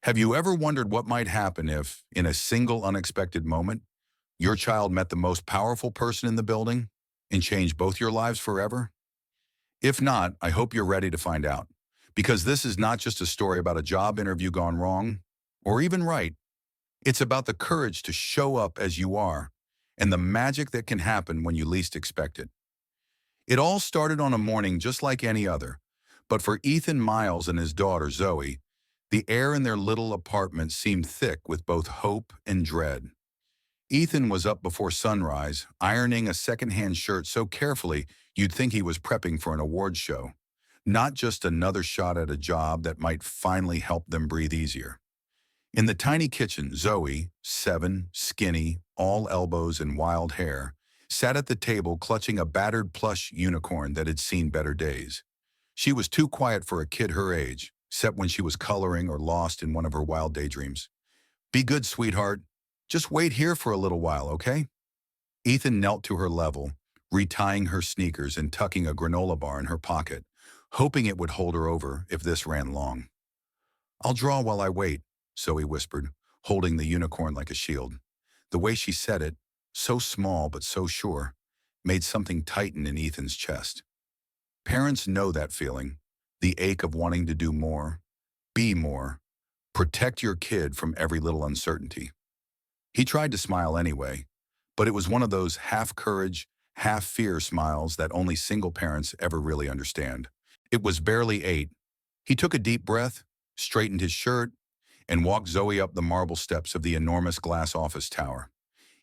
Have you ever wondered what might happen if, in a single unexpected moment, your child met the most powerful person in the building and changed both your lives forever? If not, I hope you're ready to find out. Because this is not just a story about a job interview gone wrong, or even right. It's about the courage to show up as you are and the magic that can happen when you least expect it. It all started on a morning just like any other, but for Ethan Miles and his daughter Zoe, the air in their little apartment seemed thick with both hope and dread. Ethan was up before sunrise, ironing a secondhand shirt so carefully you'd think he was prepping for an awards show, not just another shot at a job that might finally help them breathe easier. In the tiny kitchen, Zoe, 7, skinny, all elbows and wild hair, sat at the table clutching a battered plush unicorn that had seen better days. She was too quiet for a kid her age, except when she was coloring or lost in one of her wild daydreams. "Be good, sweetheart. Just wait here for a little while, okay?" Ethan knelt to her level, retying her sneakers and tucking a granola bar in her pocket, hoping it would hold her over if this ran long. "I'll draw while I wait," Zoe whispered, holding the unicorn like a shield. The way she said it, so small but so sure, made something tighten in Ethan's chest. Parents know that feeling, the ache of wanting to do more, be more, protect your kid from every little uncertainty. He tried to smile anyway, but it was one of those half-courage, half-fear smiles that only single parents ever really understand. It was barely 8. He took a deep breath, straightened his shirt, and walked Zoe up the marble steps of the enormous glass office tower.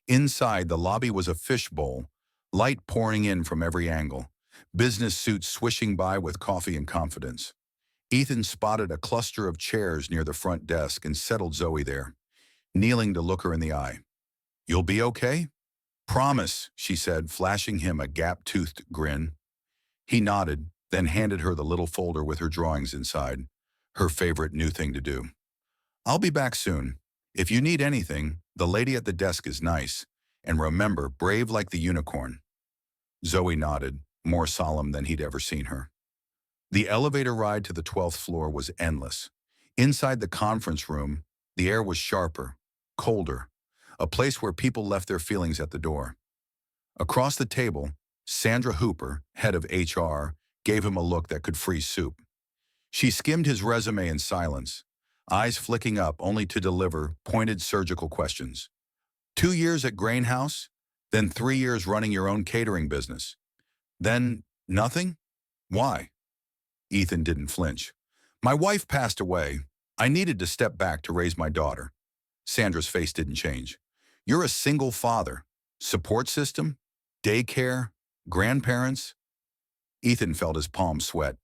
Inside, the lobby was a fishbowl, light pouring in from every angle, business suits swishing by with coffee and confidence. Ethan spotted a cluster of chairs near the front desk and settled Zoe there, kneeling to look her in the eye. "You'll be okay?" "Promise," she said, flashing him a gap-toothed grin. He nodded, then handed her the little folder with her drawings inside, her favorite new thing to do. "I'll be back soon. If you need anything, the lady at the desk is nice. And remember, brave like the unicorn." Zoe nodded, more solemn than he'd ever seen her. The elevator ride to the 12th floor was endless. Inside the conference room, the air was sharper, colder, a place where people left their feelings at the door. Across the table, Sandra Hooper, head of HR, gave him a look that could freeze soup. She skimmed his resume in silence, eyes flicking up only to deliver pointed surgical questions. 2 years at Grain House, then 3 years running your own catering business. Then nothing? Why? Ethan didn't flinch. "My wife passed away. I needed to step back to raise my daughter." Sandra's face didn't change. "You're a single father. Support system? Daycare? Grandparents?" Ethan felt his palms sweat.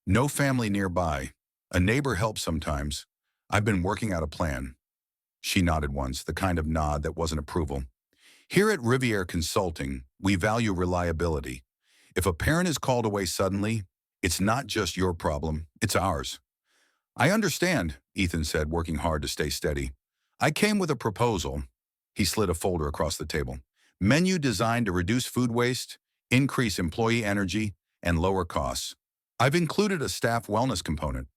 "No family nearby. A neighbor helps sometimes. I've been working out a plan." She nodded once, the kind of nod that wasn't approval. "Here at Riviere Consulting, we value reliability. If a parent is called away suddenly, it's not just your problem, it's ours." "I understand," Ethan said, working hard to stay steady. "I came with a proposal." He slid a folder across the table. "Menu designed to reduce food waste, increase employee energy, and lower costs. I've included a staff wellness component."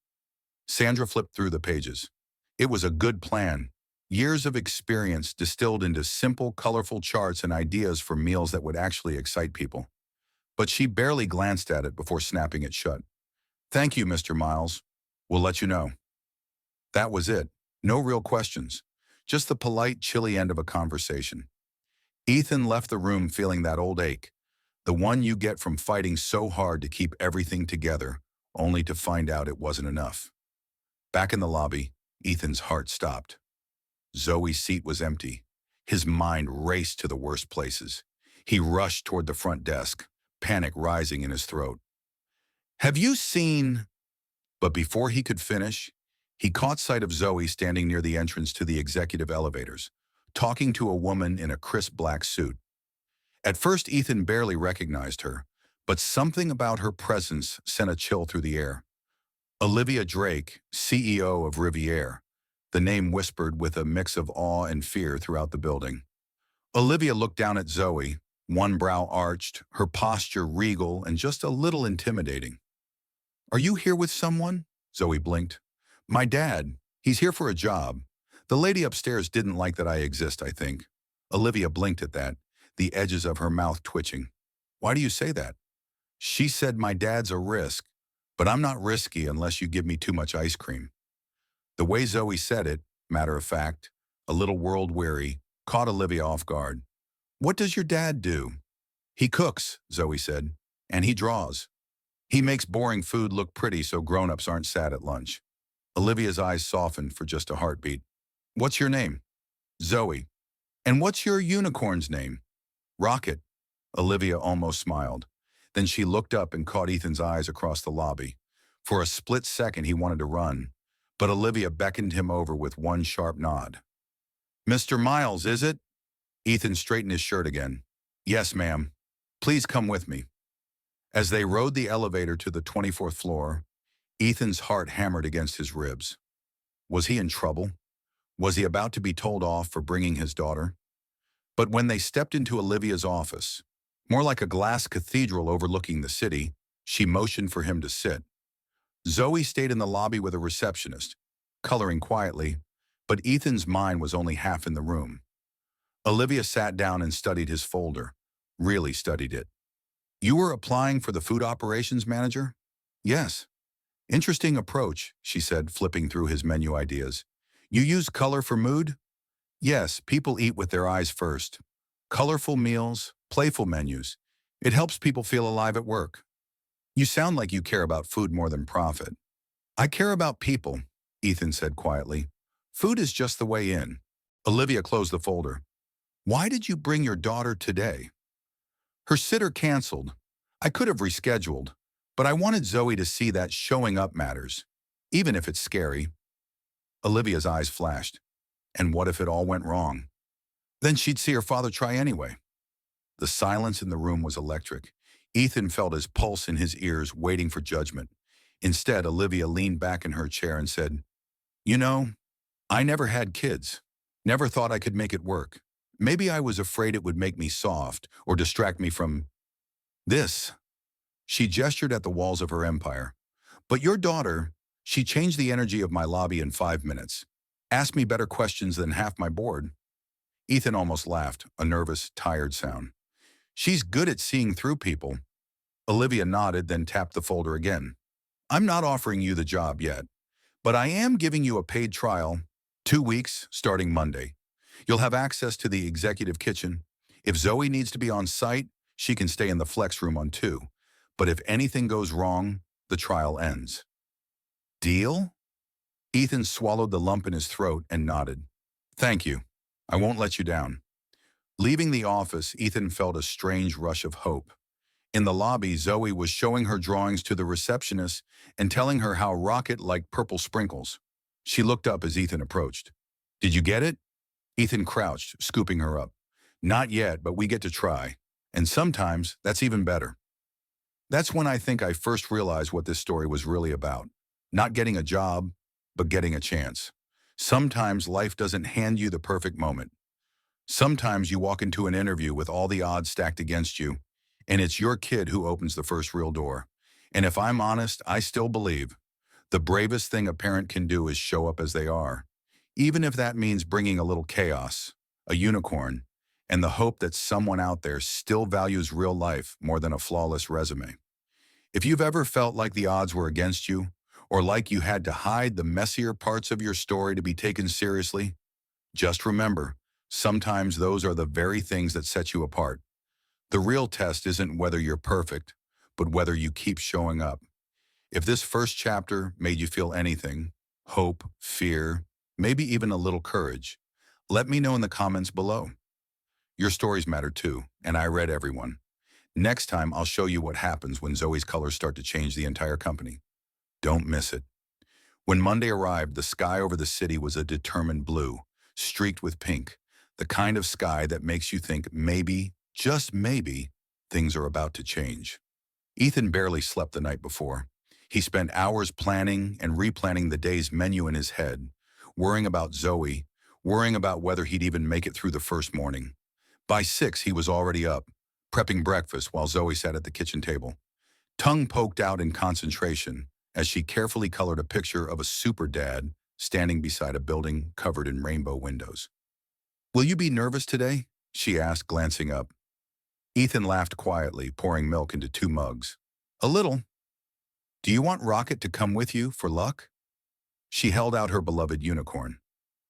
Sandra flipped through the pages. It was a good plan. Years of experience distilled into simple, colorful charts and ideas for meals that would actually excite people. But she barely glanced at it before snapping it shut. "Thank you, Mr. Miles. We'll let you know." That was it. No real questions. Just the polite, chilly end of a conversation. Ethan left the room feeling that old ache, the one you get from fighting so hard to keep everything together, only to find out it wasn't enough. Back in the lobby, Ethan's heart stopped. Zoe's seat was empty. His mind raced to the worst places. He rushed toward the front desk, panic rising in his throat. "Have you seen—" But before he could finish, he caught sight of Zoe standing near the entrance to the executive elevators, talking to a woman in a crisp black suit. At first, Ethan barely recognized her, but something about her presence sent a chill through the air. Olivia Drake, CEO of Riviere, the name whispered with a mix of awe and fear throughout the building. Olivia looked down at Zoe, one brow arched, her posture regal and just a little intimidating. "Are you here with someone?" Zoe blinked. "My dad," He's here for a job. The lady upstairs didn't like that I exist, I think. Olivia blinked at that, the edges of her mouth twitching. Why do you say that? She said my dad's a risk, but I'm not risky unless you give me too much ice cream. The way Zoe said it, matter of fact, a little world-weary, caught Olivia off guard. What does your dad do? He cooks, Zoe said, and he draws. He makes boring food look pretty so grown-ups aren't sad at lunch. Olivia's eyes softened for just a heartbeat. What's your name? Zoe. And what's your unicorn's name? Rocket. Olivia almost smiled. Then she looked up and caught Ethan's eyes across the lobby. For a split second he wanted to run, but Olivia beckoned him over with one sharp nod. Mr. Miles, is it? Ethan straightened his shirt again. Yes, ma'am. Please come with me. As they rode the elevator to the 24th floor, Ethan's heart hammered against his ribs. Was he in trouble? Was he about to be told off for bringing his daughter? But when they stepped into Olivia's office, more like a glass cathedral overlooking the city, she motioned for him to sit. Zoe stayed in the lobby with a receptionist, coloring quietly, but Ethan's mind was only half in the room. Olivia sat down and studied his folder, really studied it. You were applying for the food operations manager? Yes. Interesting approach, she said, flipping through his menu ideas. You use color for mood? Yes, people eat with their eyes first. Colorful meals, playful menus. It helps people feel alive at work. You sound like you care about food more than profit. I care about people, Ethan said quietly. Food is just the way in. Olivia closed the folder. Why did you bring your daughter today? Her sitter canceled. I could have rescheduled, but I wanted Zoe to see that showing up matters, even if it's scary. Olivia's eyes flashed. And what if it all went wrong? Then she'd see her father try anyway. The silence in the room was electric. Ethan felt his pulse in his ears, waiting for judgment. Instead, Olivia leaned back in her chair and said, You know, I never had kids. Never thought I could make it work. Maybe I was afraid it would make me soft or distract me from this. She gestured at the walls of her empire. But your daughter, she changed the energy of my lobby in 5 minutes. Asked me better questions than half my board. Ethan almost laughed, a nervous, tired sound. She's good at seeing through people. Olivia nodded, then tapped the folder again. I'm not offering you the job yet, but I am giving you a paid trial, 2 weeks, starting Monday. You'll have access to the executive kitchen. If Zoe needs to be on site, she can stay in the flex room on 2. But if anything goes wrong, the trial ends. Deal? Ethan swallowed the lump in his throat and nodded. Thank you. I won't let you down. Leaving the office, Ethan felt a strange rush of hope. In the lobby, Zoe was showing her drawings to the receptionist and telling her how Rocket liked purple sprinkles. She looked up as Ethan approached. Did you get it? Ethan crouched, scooping her up. Not yet, but we get to try. And sometimes, that's even better. That's when I think I first realized what this story was really about. Not getting a job, but getting a chance. Sometimes life doesn't hand you the perfect moment. Sometimes you walk into an interview with all the odds stacked against you, and it's your kid who opens the first real door. And if I'm honest, I still believe the bravest thing a parent can do is show up as they are, even if that means bringing a little chaos, a unicorn, and the hope that someone out there still values real life more than a flawless resume. If you've ever felt like the odds were against you, or like you had to hide the messier parts of your story to be taken seriously, just remember, sometimes those are the very things that set you apart. The real test isn't whether you're perfect, but whether you keep showing up. If this first chapter made you feel anything, hope, fear, maybe even a little courage, let me know in the comments below. Your stories matter too, and I read everyone. Next time, I'll show you what happens when Zoe's colors start to change the entire company. Don't miss it. When Monday arrived, the sky over the city was a determined blue, streaked with pink, the kind of sky that makes you think maybe, just maybe, things are about to change. Ethan barely slept the night before. He spent hours planning and replanning the day's menu in his head, worrying about Zoe, worrying about whether he'd even make it through the first morning. By 6, he was already up, prepping breakfast while Zoe sat at the kitchen table. Tongue poked out in concentration as she carefully colored a picture of a super dad standing beside a building covered in rainbow windows. "Will you be nervous today?" she asked, glancing up. Ethan laughed quietly, pouring milk into 2 mugs. "A little. Do you want Rocket to come with you for luck?" She held out her beloved unicorn.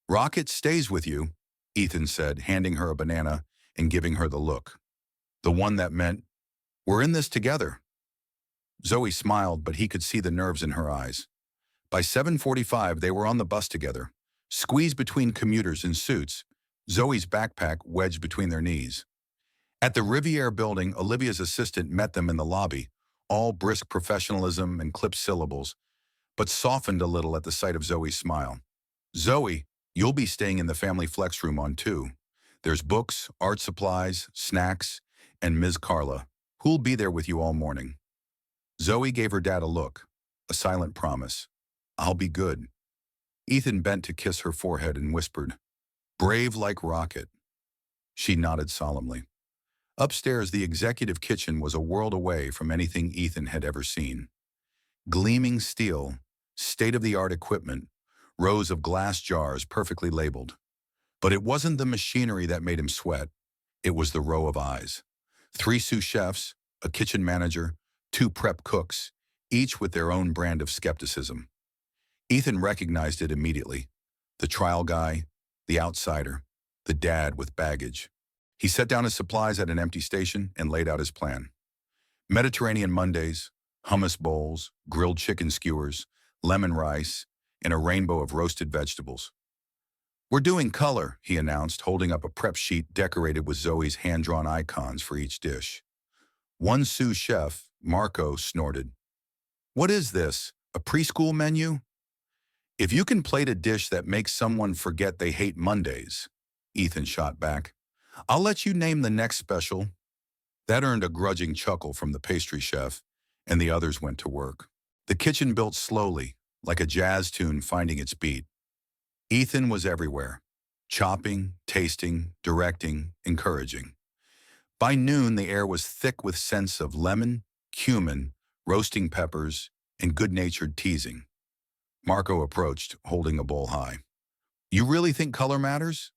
"Rocket stays with you," Ethan said, handing her a banana and giving her the look. The one that meant, "We're in this together." Zoe smiled, but he could see the nerves in her eyes. By 7:45, they were on the bus together, squeezed between commuters in suits, Zoe's backpack wedged between their knees. At the Riviere building, Olivia's assistant met them in the lobby, all brisk professionalism and clipped syllables, but softened a little at the sight of Zoe's smile. "Zoe, you'll be staying in the family flex room on 2. There's books, art supplies, snacks, and Ms. Carla, who'll be there with you all morning." Zoe gave her dad a look, a silent promise. "I'll be good." Ethan bent to kiss her forehead and whispered, "Brave like Rocket." She nodded solemnly. Upstairs, the executive kitchen was a world away from anything Ethan had ever seen. Gleaming steel, state-of-the-art equipment, rows of glass jars perfectly labeled. But it wasn't the machinery that made him sweat. It was the row of eyes. 3 sous chefs, a kitchen manager, 2 prep cooks, each with their own brand of skepticism. Ethan recognized it immediately. The trial guy, the outsider, the dad with baggage. He set down his supplies at an empty station and laid out his plan. Mediterranean Mondays, hummus bowls, grilled chicken skewers, lemon rice, and a rainbow of roasted vegetables. "We're doing color," he announced, holding up a prep sheet decorated with Zoe's hand-drawn icons for each dish. One sous chef, Marco, snorted. "What is this, a preschool menu?" "If you can plate a dish that makes someone forget they hate Mondays," Ethan shot back, "I'll let you name the next special." That earned a grudging chuckle from the pastry chef, and the others went to work. The kitchen built slowly, like a jazz tune finding its beat. Ethan was everywhere, chopping, tasting, directing, encouraging. By noon, the air was thick with scents of lemon, cumin, roasting peppers, and good-natured teasing. Marco approached, holding a bowl high. "You really think color matters?"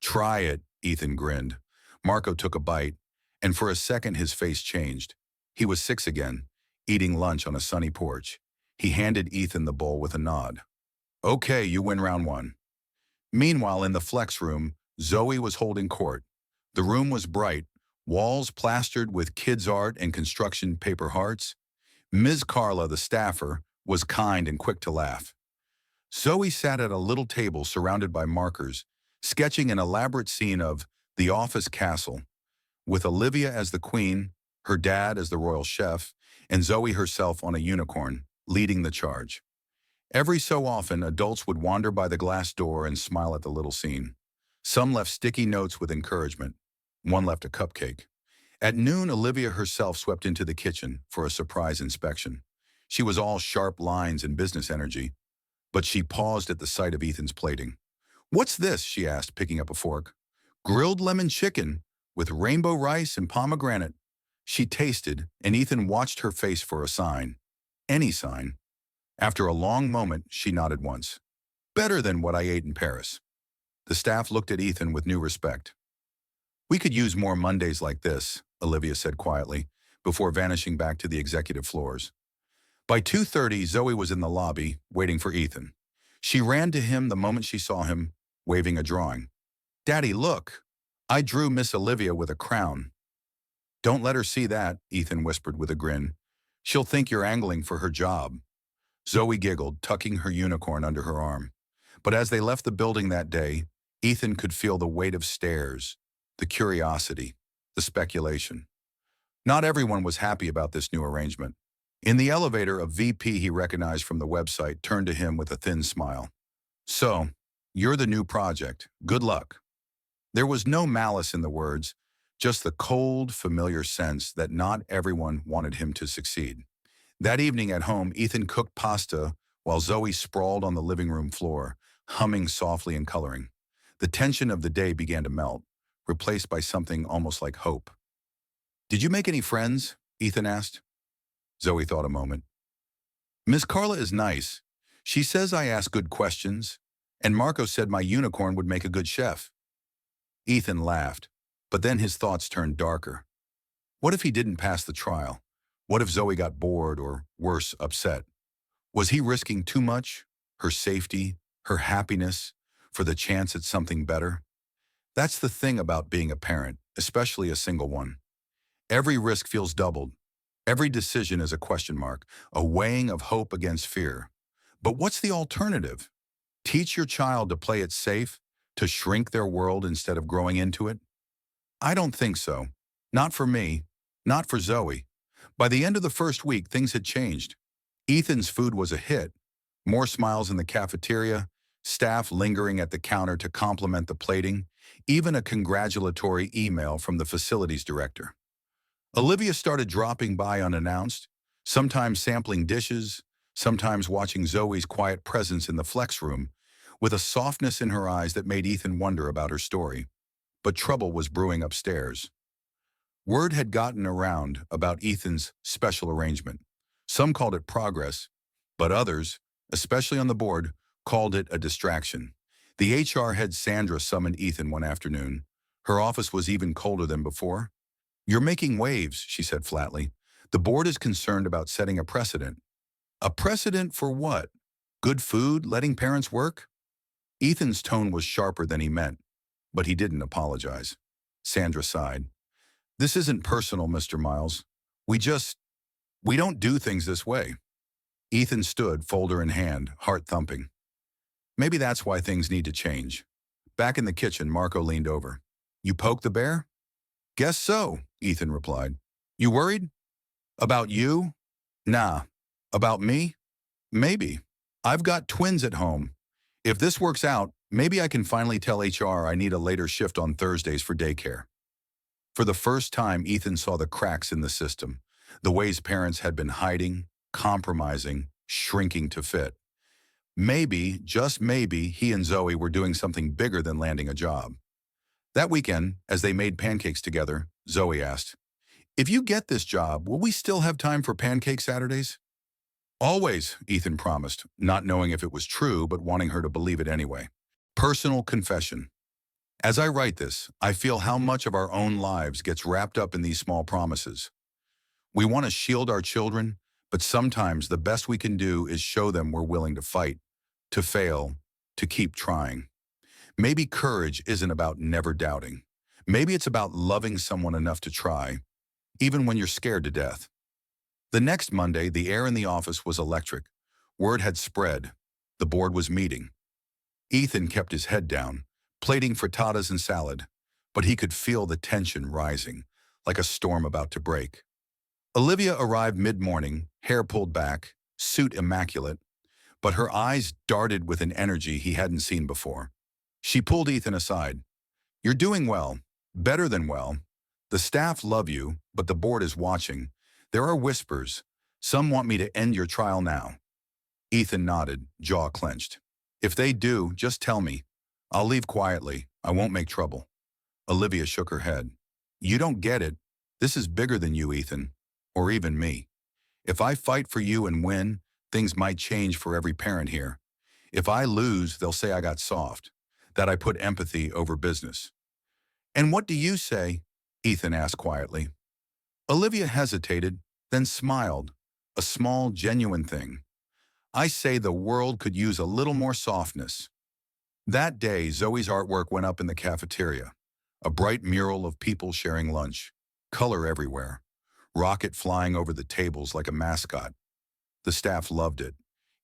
"Try it," Ethan grinned. Marco took a bite, and for a second his face changed. He was 6 again, eating lunch on a sunny porch. He handed Ethan the bowl with a nod. "Okay, you win round 1. Meanwhile, in the flex room, Zoe was holding court. The room was bright, walls plastered with kids' art and construction paper hearts. Ms. Carla, the staffer, was kind and quick to laugh. Zoe sat at a little table surrounded by markers, sketching an elaborate scene of the office castle, with Olivia as the queen, her dad as the royal chef, and Zoe herself on a unicorn, leading the charge. Every so often, adults would wander by the glass door and smile at the little scene. Some left sticky notes with encouragement. One left a cupcake. At noon, Olivia herself swept into the kitchen for a surprise inspection. She was all sharp lines and business energy, but she paused at the sight of Ethan's plating. "What's this?" she asked, picking up a fork. "Grilled lemon chicken with rainbow rice and pomegranate." She tasted, and Ethan watched her face for a sign. Any sign. After a long moment, she nodded once. "Better than what I ate in Paris." The staff looked at Ethan with new respect. "We could use more Mondays like this," Olivia said quietly, before vanishing back to the executive floors. By 2:30, Zoe was in the lobby, waiting for Ethan. She ran to him the moment she saw him, waving a drawing. "Daddy, look! I drew Miss Olivia with a crown." "Don't let her see that," Ethan whispered with a grin. "She'll think you're angling for her job." Zoe giggled, tucking her unicorn under her arm. But as they left the building that day, Ethan could feel the weight of stares, the curiosity, the speculation. Not everyone was happy about this new arrangement. In the elevator, a VP he recognized from the website turned to him with a thin smile. "So, you're the new project. Good luck." There was no malice in the words, just the cold, familiar sense that not everyone wanted him to succeed. That evening at home, Ethan cooked pasta while Zoe sprawled on the living room floor, humming softly and coloring. The tension of the day began to melt, replaced by something almost like hope. "Did you make any friends?" Ethan asked. Zoe thought a moment. "Miss Carla is nice. She says I ask good questions, and Marco said my unicorn would make a good chef. Ethan laughed, but then his thoughts turned darker. What if he didn't pass the trial? What if Zoe got bored or, worse, upset? Was he risking too much? Her safety, her happiness, for the chance at something better? That's the thing about being a parent, especially a single one. Every risk feels doubled. Every decision is a question mark, a weighing of hope against fear. But what's the alternative? Teach your child to play it safe, to shrink their world instead of growing into it? I don't think so. Not for me. Not for Zoe. By the end of the first week, things had changed. Ethan's food was a hit. More smiles in the cafeteria, staff lingering at the counter to compliment the plating, even a congratulatory email from the facilities director. Olivia started dropping by unannounced, sometimes sampling dishes, sometimes watching Zoe's quiet presence in the flex room, with a softness in her eyes that made Ethan wonder about her story. But trouble was brewing upstairs. Word had gotten around about Ethan's special arrangement. Some called it progress, but others, especially on the board, called it a distraction. The HR head Sandra summoned Ethan one afternoon. Her office was even colder than before. "You're making waves," she said flatly. "The board is concerned about setting a precedent." A precedent for what? Good food, letting parents work? Ethan's tone was sharper than he meant, but he didn't apologize. Sandra sighed. "This isn't personal, Mr. Miles. We don't do things this way." Ethan stood, folder in hand, heart thumping. Maybe that's why things need to change. Back in the kitchen, Marco leaned over. "You poked the bear?" "Guess so," Ethan replied. "You worried?" "About you?" "Nah." "About me?" "Maybe. I've got twins at home. If this works out, maybe I can finally tell HR I need a later shift on Thursdays for daycare." For the first time, Ethan saw the cracks in the system, the ways parents had been hiding, compromising, shrinking to fit. Maybe, just maybe, he and Zoe were doing something bigger than landing a job. That weekend, as they made pancakes together, Zoe asked, "If you get this job, will we still have time for pancake Saturdays?" "Always," Ethan promised, not knowing if it was true but wanting her to believe it anyway. Personal confession. As I write this, I feel how much of our own lives gets wrapped up in these small promises. We want to shield our children, but sometimes the best we can do is show them we're willing to fight, to fail, to keep trying. Maybe courage isn't about never doubting. Maybe it's about loving someone enough to try, even when you're scared to death. The next Monday, the air in the office was electric. Word had spread. The board was meeting. Ethan kept his head down, plating frittatas and salad, but he could feel the tension rising, like a storm about to break. Olivia arrived mid-morning, hair pulled back, suit immaculate, but her eyes darted with an energy he hadn't seen before. She pulled Ethan aside. "You're doing well, better than well. The staff love you, but the board is watching. There are whispers. Some want me to end your trial now." Ethan nodded, jaw clenched. "If they do, just tell me. I'll leave quietly. I won't make trouble." Olivia shook her head. "You don't get it. This is bigger than you, Ethan, or even me. If I fight for you and win, things might change for every parent here. If I lose, they'll say I got soft, that I put empathy over business." "And what do you say?" Ethan asked quietly. Olivia hesitated, then smiled, a small, genuine thing. "I say the world could use a little more softness." That day, Zoe's artwork went up in the cafeteria, a bright mural of people sharing lunch, color everywhere, rocket flying over the tables like a mascot. The staff loved it.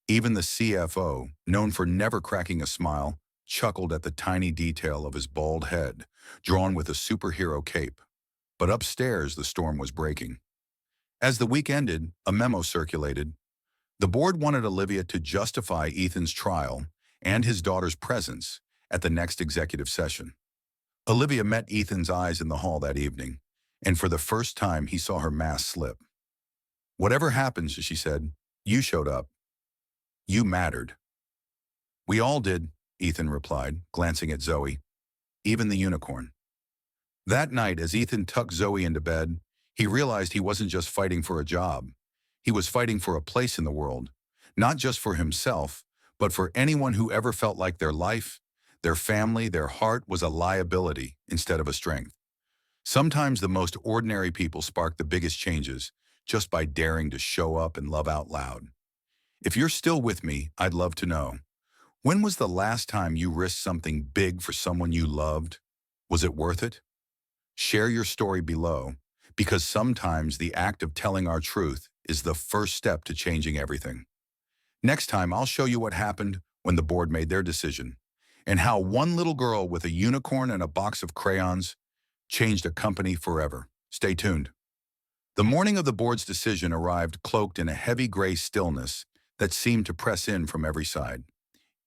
Even the CFO, known for never cracking a smile, chuckled at the tiny detail of his bald head, drawn with a superhero cape. But upstairs, the storm was breaking. As the week ended, a memo circulated. The board wanted Olivia to justify Ethan's trial and his daughter's presence at the next executive session. Olivia met Ethan's eyes in the hall that evening, and for the first time he saw her mask slip. "Whatever happens," she said, "you showed up. You mattered." "We all did," Ethan replied, glancing at Zoe. "Even the unicorn." That night, as Ethan tucked Zoe into bed, he realized he wasn't just fighting for a job. He was fighting for a place in the world, not just for himself, but for anyone who ever felt like their life, their family, their heart was a liability instead of a strength. Sometimes the most ordinary people spark the biggest changes just by daring to show up and love out loud. If you're still with me, I'd love to know, when was the last time you risked something big for someone you loved? Was it worth it? Share your story below, because sometimes the act of telling our truth is the first step to changing everything. Next time, I'll show you what happened when the board made their decision, and how one little girl with a unicorn and a box of crayons changed a company forever. Stay tuned. The morning of the board's decision arrived cloaked in a heavy gray stillness that seemed to press in from every side.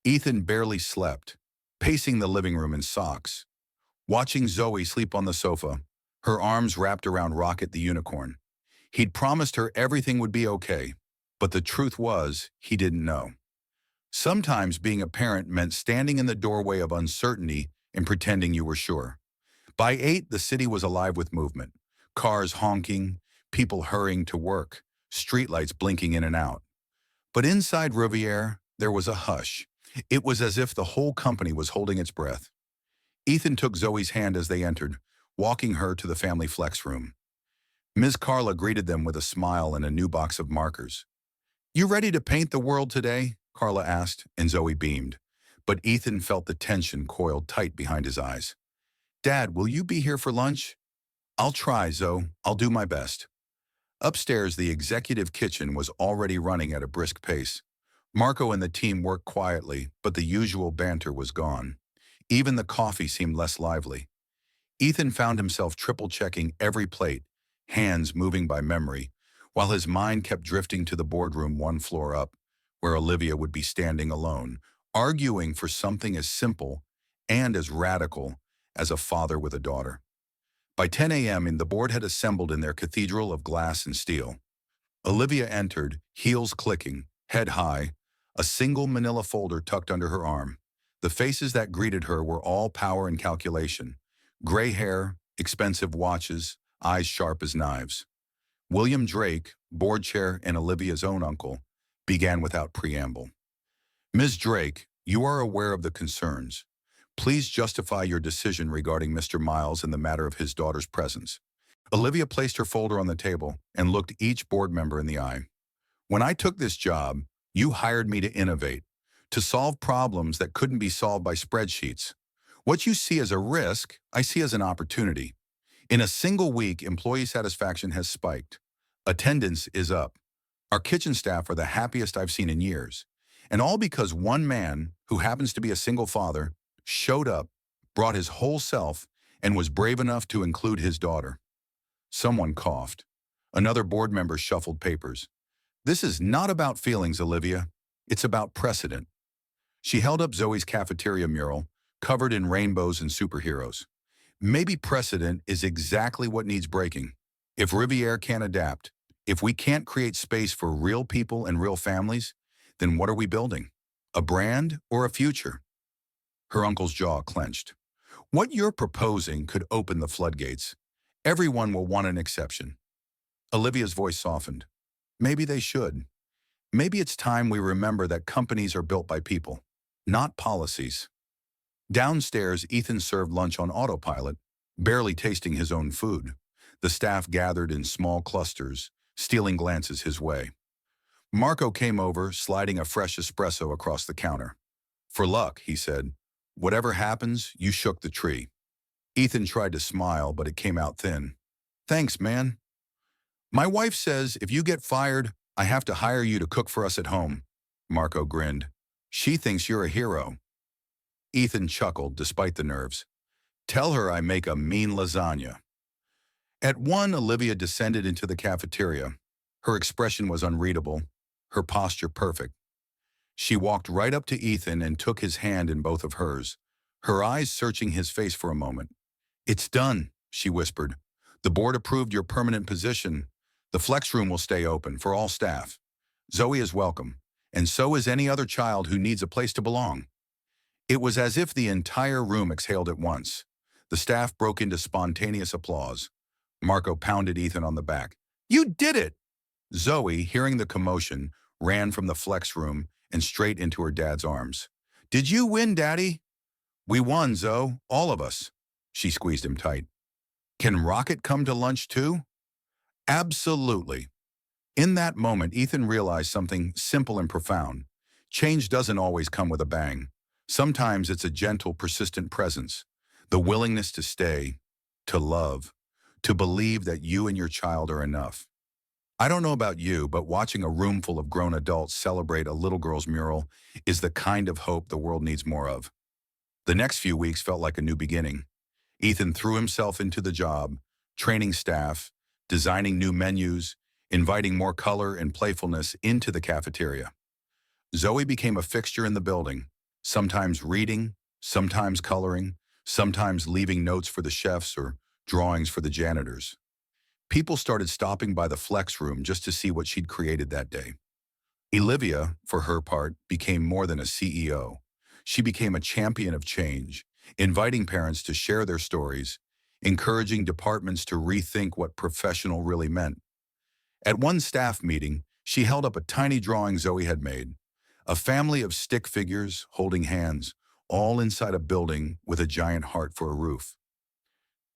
Ethan barely slept, pacing the living room in socks, watching Zoe sleep on the sofa, her arms wrapped around Rocket the unicorn. He'd promised her everything would be okay, but the truth was, he didn't know. Sometimes being a parent meant standing in the doorway of uncertainty and pretending you were sure. By 8, the city was alive with movement. Cars honking, people hurrying to work, streetlights blinking in and out. But inside Riviere, there was a hush. It was as if the whole company was holding its breath. Ethan took Zoe's hand as they entered, walking her to the family flex room. Ms. Carla greeted them with a smile and a new box of markers. "You ready to paint the world today?" Carla asked, and Zoe beamed. But Ethan felt the tension coiled tight behind his eyes. "Dad, will you be here for lunch?" "I'll try, Zoe. I'll do my best." Upstairs, the executive kitchen was already running at a brisk pace. Marco and the team worked quietly, but the usual banter was gone. Even the coffee seemed less lively. Ethan found himself triple-checking every plate, hands moving by memory, while his mind kept drifting to the boardroom one floor up, where Olivia would be standing alone, arguing for something as simple and as radical as a father with a daughter. By 10 a.m., the board had assembled in their cathedral of glass and steel. Olivia entered, heels clicking, head high, a single manila folder tucked under her arm. The faces that greeted her were all power and calculation. Gray hair, expensive watches, eyes sharp as knives. William Drake, board chair and Olivia's own uncle, began without preamble. "Ms. Drake, you are aware of the concerns. Please justify your decision regarding Mr. Miles and the matter of his daughter's presence." Olivia placed her folder on the table and looked each board member in the eye. "When I took this job, you hired me to innovate, to solve problems that couldn't be solved by spreadsheets. What you see as a risk, I see as an opportunity. In a single week, employee satisfaction has spiked. Attendance is up. Our kitchen staff are the happiest I've seen in years. And all because one man, who happens to be a single father, showed up, brought his whole self, and was brave enough to include his daughter." Someone coughed. Another board member shuffled papers. "This is not about feelings, Olivia. It's about precedent." She held up Zoe's cafeteria mural, covered in rainbows and superheroes. "Maybe precedent is exactly what needs breaking. If Riviere can't adapt, if we can't create space for real people and real families, then what are we building? A brand or a future?" Her uncle's jaw clenched. "What you're proposing could open the floodgates. Everyone will want an exception." Olivia's voice softened. "Maybe they should. Maybe it's time we remember that companies are built by people, not policies." Downstairs, Ethan served lunch on autopilot, barely tasting his own food. The staff gathered in small clusters, stealing glances his way. Marco came over, sliding a fresh espresso across the counter. "For luck," he said. "Whatever happens, you shook the tree." Ethan tried to smile, but it came out thin. "Thanks, man." "My wife says if you get fired, I have to hire you to cook for us at home." Marco grinned. "She thinks you're a hero." Ethan chuckled, despite the nerves. "Tell her I make a mean lasagna." At 1, Olivia descended into the cafeteria. Her expression was unreadable, her posture perfect. She walked right up to Ethan and took his hand in both of hers, her eyes searching his face for a moment. "It's done," she whispered. "The board approved your permanent position. The flex room will stay open for all staff. Zoe is welcome, and so is any other child who needs a place to belong." It was as if the entire room exhaled at once. The staff broke into spontaneous applause. Marco pounded Ethan on the back. "You did it!" Zoe, hearing the commotion, ran from the flex room and straight into her dad's arms. "Did you win, Daddy?" "We won, Zoe, all of us." She squeezed him tight. "Can Rocket come to lunch too?" "Absolutely." In that moment, Ethan realized something simple and profound. Change doesn't always come with a bang. Sometimes it's a gentle, persistent presence, the willingness to stay, to love, to believe that you and your child are enough. I don't know about you, but watching a room full of grown adults celebrate a little girl's mural is the kind of hope the world needs more of. The next few weeks felt like a new beginning. Ethan threw himself into the job, training staff, designing new menus, inviting more color and playfulness into the cafeteria. Zoe became a fixture in the building, sometimes reading, sometimes coloring, sometimes leaving notes for the chefs or drawings for the janitors. People started stopping by the flex room just to see what she'd created that day. Olivia, for her part, became more than a CEO. She became a champion of change, inviting parents to share their stories, encouraging departments to rethink what professional really meant. At one staff meeting, she held up a tiny drawing Zoe had made, a family of stick figures holding hands, all inside a building with a giant heart for a roof.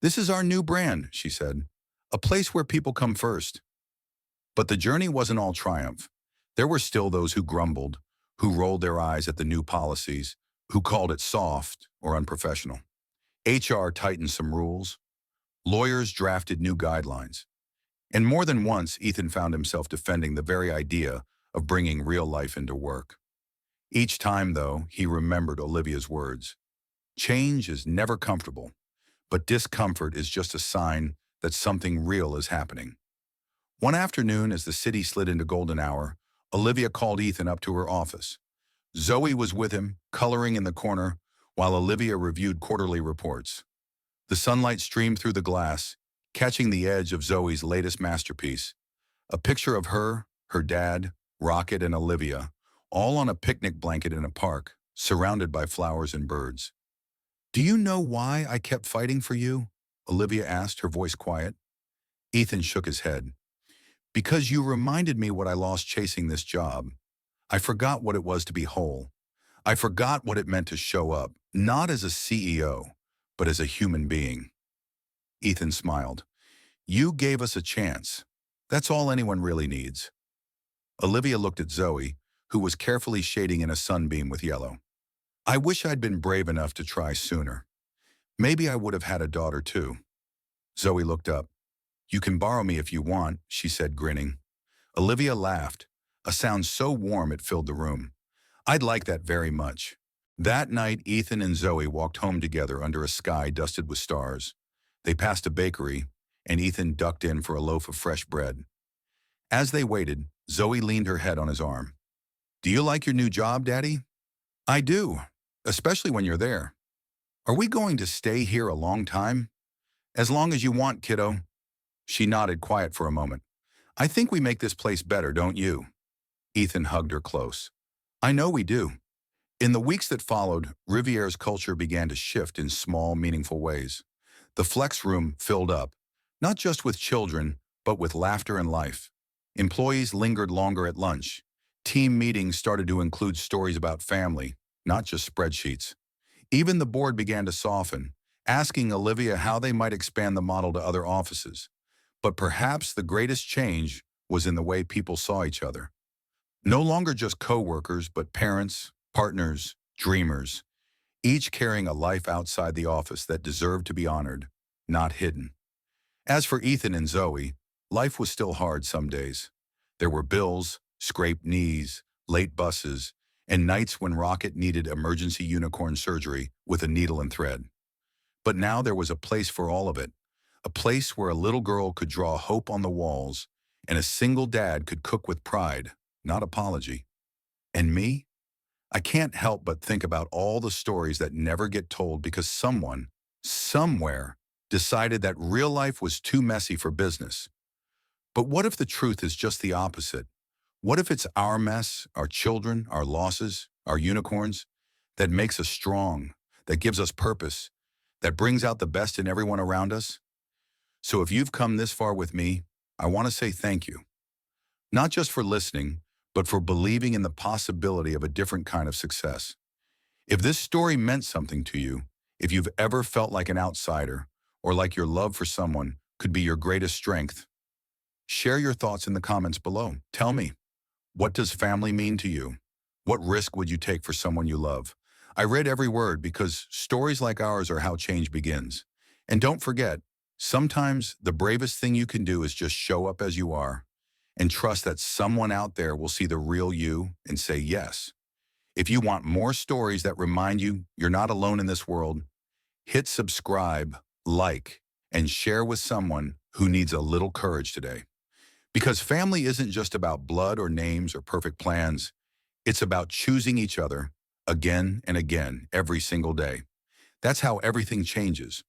"This is our new brand," she said, "a place where people come first." But the journey wasn't all triumph. There were still those who grumbled, who rolled their eyes at the new policies, who called it soft or unprofessional. HR tightened some rules. Lawyers drafted new guidelines. And more than once, Ethan found himself defending the very idea of bringing real life into work. Each time, though, he remembered Olivia's words. Change is never comfortable, but discomfort is just a sign that something real is happening. One afternoon, as the city slid into golden hour, Olivia called Ethan up to her office. Zoe was with him, coloring in the corner, while Olivia reviewed quarterly reports. The sunlight streamed through the glass, catching the edge of Zoe's latest masterpiece, a picture of her, her dad, Rocket, and Olivia, all on a picnic blanket in a park, surrounded by flowers and birds. "Do you know why I kept fighting for you?" Olivia asked, her voice quiet. Ethan shook his head. "Because you reminded me what I lost chasing this job. I forgot what it was to be whole. I forgot what it meant to show up, not as a CEO, but as a human being." Ethan smiled. "You gave us a chance. That's all anyone really needs." Olivia looked at Zoe, who was carefully shading in a sunbeam with yellow. "I wish I'd been brave enough to try sooner. Maybe I would have had a daughter too." Zoe looked up. "You can borrow me if you want," she said, grinning. Olivia laughed, a sound so warm it filled the room. "I'd like that very much." That night, Ethan and Zoe walked home together under a sky dusted with stars. They passed a bakery, and Ethan ducked in for a loaf of fresh bread. As they waited, Zoe leaned her head on his arm. "Do you like your new job, Daddy?" "I do, especially when you're there." "Are we going to stay here a long time?" "As long as you want, kiddo." She nodded, quiet for a moment. "I think we make this place better, don't you?" Ethan hugged her close. "I know we do." In the weeks that followed, Riviere's culture began to shift in small, meaningful ways. The flex room filled up, not just with children, but with laughter and life. Employees lingered longer at lunch. Team meetings started to include stories about family, not just spreadsheets. Even the board began to soften, asking Olivia how they might expand the model to other offices. But perhaps the greatest change was in the way people saw each other. No longer just co-workers, but parents, partners, dreamers, each carrying a life outside the office that deserved to be honored, not hidden. As for Ethan and Zoe, life was still hard some days. There were bills, scraped knees, late buses, and nights when Rocket needed emergency unicorn surgery with a needle and thread. But now there was a place for all of it, a place where a little girl could draw hope on the walls and a single dad could cook with pride, not apology. And me? I can't help but think about all the stories that never get told because someone, somewhere, decided that real life was too messy for business. But what if the truth is just the opposite? What if it's our mess, our children, our losses, our unicorns, that makes us strong, that gives us purpose, that brings out the best in everyone around us? So if you've come this far with me, I want to say thank you. Not just for listening, but for believing in the possibility of a different kind of success. If this story meant something to you, if you've ever felt like an outsider, or like your love for someone could be your greatest strength, share your thoughts in the comments below. Tell me, what does family mean to you? What risk would you take for someone you love? I read every word because stories like ours are how change begins. And don't forget, sometimes the bravest thing you can do is just show up as you are and trust that someone out there will see the real you and say yes. If you want more stories that remind you you're not alone in this world, hit subscribe, like, and share with someone who needs a little courage today. Because family isn't just about blood or names or perfect plans. It's about choosing each other again and again every single day. That's how everything changes.